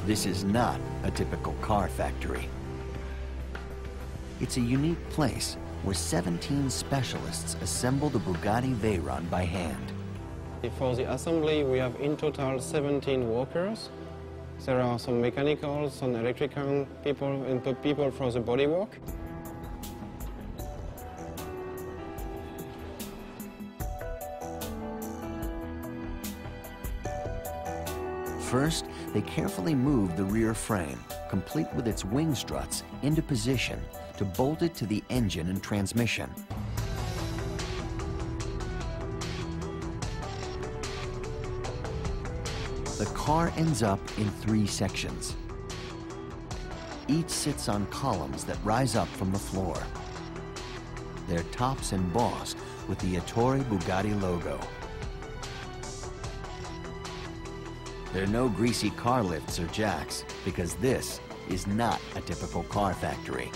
This is not a typical car factory. It's a unique place where 17 specialists assemble the Bugatti Veyron by hand. For the assembly, we have in total 17 workers. There are some mechanical, some electrical people, and people for the bodywork. First, they carefully move the rear frame, complete with its wing struts, into position to bolt it to the engine and transmission. The car ends up in 3 sections. Each sits on columns that rise up from the floor. Their tops embossed with the Ettore Bugatti logo. There are no greasy car lifts or jacks because this is not a typical car factory.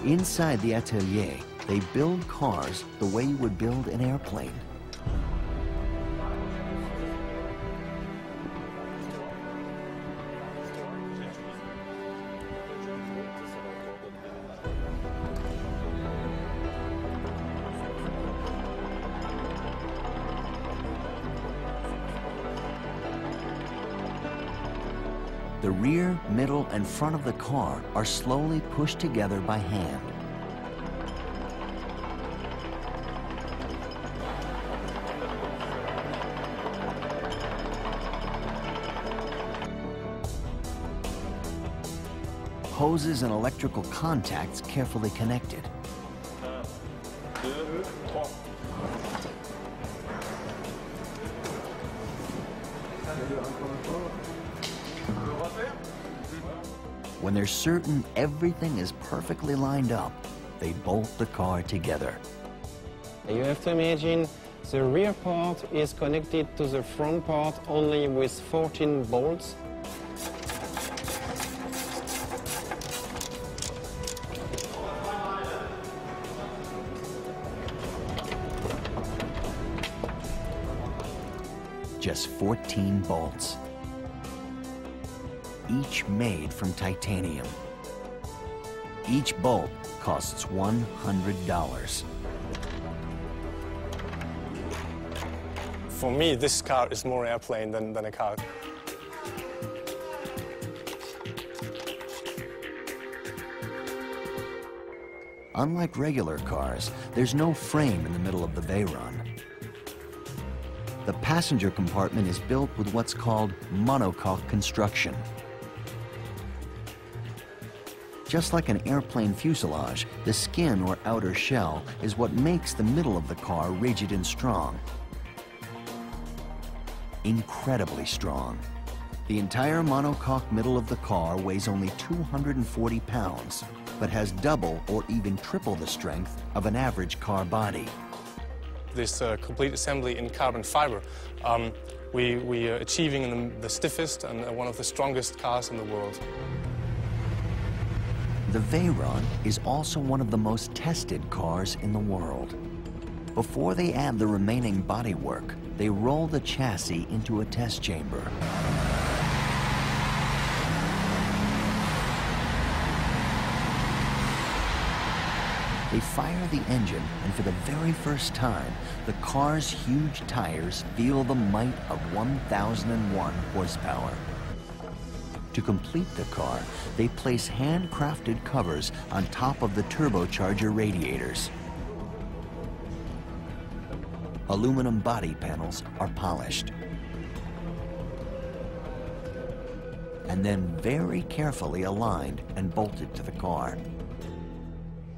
Inside the atelier, they build cars the way you would build an airplane. The rear, middle, and front of the car are slowly pushed together by hand. Hoses and electrical contacts carefully connected. When they're certain everything is perfectly lined up, they bolt the car together. You have to imagine the rear part is connected to the front part only with 14 bolts. Just 14 bolts, each made from titanium. Each bolt costs $100. For me, this car is more airplane than a car. Unlike regular cars, there's no frame in the middle of the Veyron. The passenger compartment is built with what's called monocoque construction. Just like an airplane fuselage, the skin or outer shell is what makes the middle of the car rigid and strong. Incredibly strong. The entire monocoque middle of the car weighs only 240 pounds, but has double or even triple the strength of an average car body. This complete assembly in carbon fiber, we are achieving the stiffest and one of the strongest cars in the world. The Veyron is also one of the most tested cars in the world. Before they add the remaining bodywork, they roll the chassis into a test chamber. They fire the engine, and for the very first time, the car's huge tires feel the might of 1,001 horsepower. To complete the car, they place handcrafted covers on top of the turbocharger radiators. Aluminum body panels are polished. And then very carefully aligned and bolted to the car.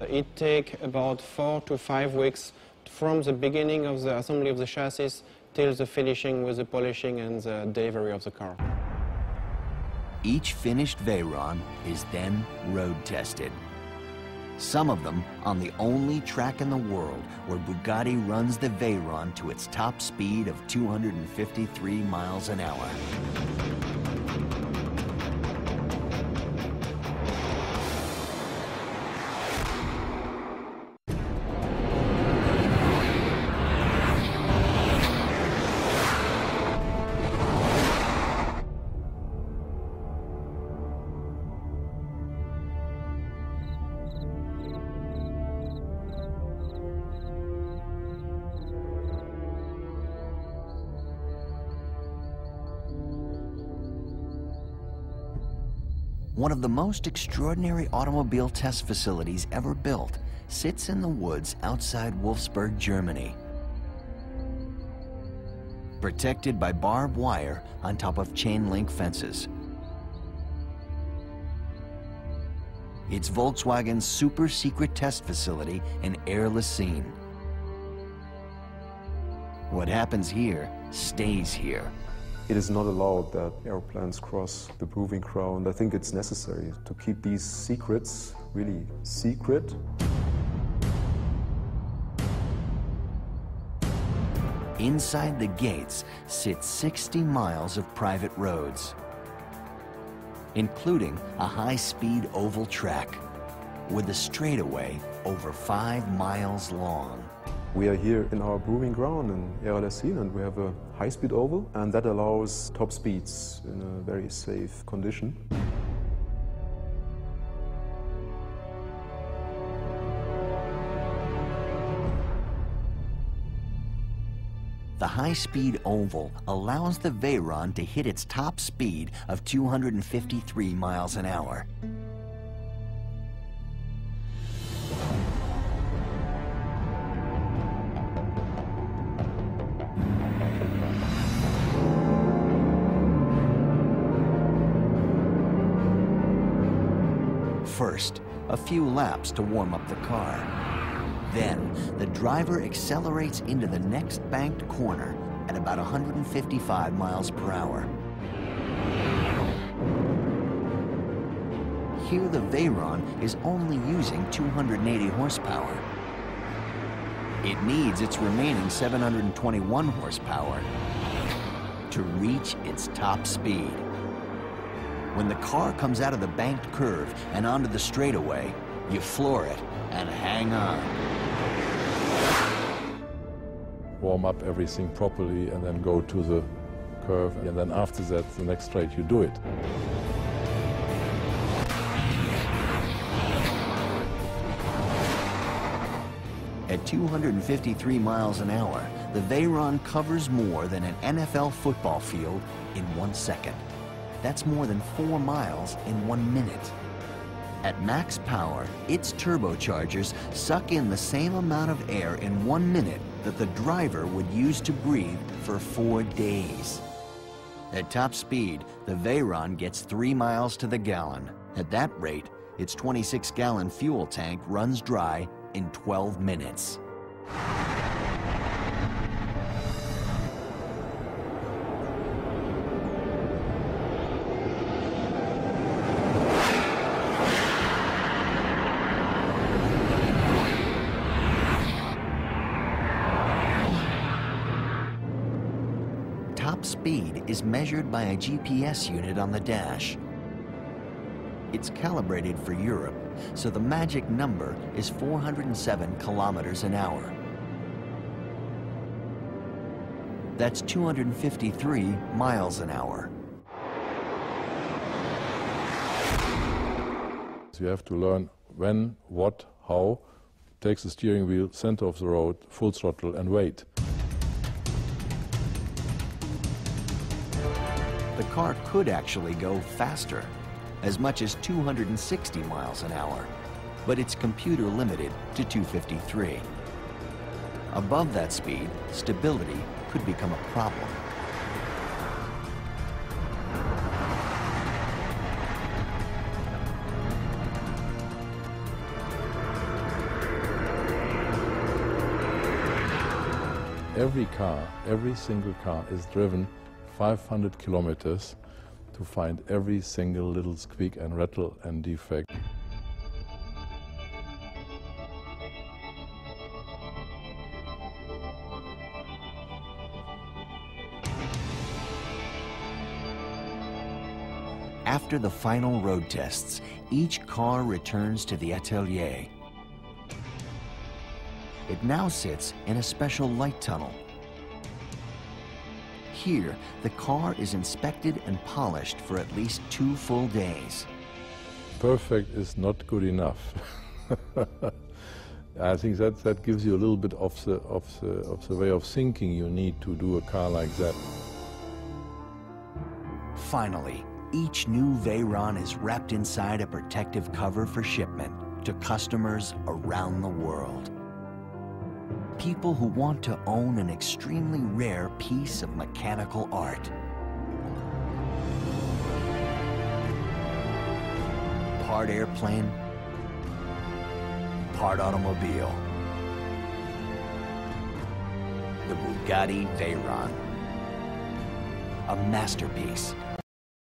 It takes about 4 to 5 weeks from the beginning of the assembly of the chassis till the finishing with the polishing and the delivery of the car. Each finished Veyron is then road tested. Some of them on the only track in the world where Bugatti runs the Veyron to its top speed of 253 miles an hour. One of the most extraordinary automobile test facilities ever built sits in the woods outside Wolfsburg, Germany. Protected by barbed wire on top of chain-link fences. It's Volkswagen's super-secret test facility in Air-Lessine. What happens here stays here. It is not allowed that airplanes cross the proving ground. I think it's necessary to keep these secrets really secret. Inside the gates sit 60 miles of private roads, including a high-speed oval track with a straightaway over 5 miles long. We are here in our proving ground in Air-Lessine, and we have a high-speed oval, and that allows top speeds in a very safe condition. The high-speed oval allows the Veyron to hit its top speed of 253 miles an hour. First, a few laps to warm up the car. Then, the driver accelerates into the next banked corner at about 155 miles per hour. Here, the Veyron is only using 280 horsepower. It needs its remaining 721 horsepower to reach its top speed. When the car comes out of the banked curve and onto the straightaway, you floor it and hang on. Warm up everything properly and then go to the curve, and then after that, the next straight, you do it. At 253 miles an hour, the Veyron covers more than an NFL football field in 1 second. That's more than 4 miles in 1 minute. At max power, its turbochargers suck in the same amount of air in 1 minute that the driver would use to breathe for 4 days. At top speed, the Veyron gets 3 miles to the gallon. At that rate, its 26-gallon fuel tank runs dry in 12 minutes. Top speed is measured by a GPS unit on the dash. It's calibrated for Europe, so the magic number is 407 kilometers an hour. That's 253 miles an hour. So you have to learn when, what, how, takes the steering wheel, center of the road, full throttle, and wait. The car could actually go faster, as much as 260 miles an hour, but it's computer limited to 253. Above that speed, stability could become a problem. Every car, every single car is driven 500 kilometers to find every single little squeak and rattle and defect. After the final road tests, each car returns to the atelier. It now sits in a special light tunnel. Here, the car is inspected and polished for at least 2 full days. Perfect is not good enough. I think that gives you a little bit of the way of thinking you need to do a car like that. Finally, Each new Veyron is wrapped inside a protective cover for shipment to customers around the world. People who want to own an extremely rare piece of mechanical art. Part airplane, part automobile. The Bugatti Veyron. A masterpiece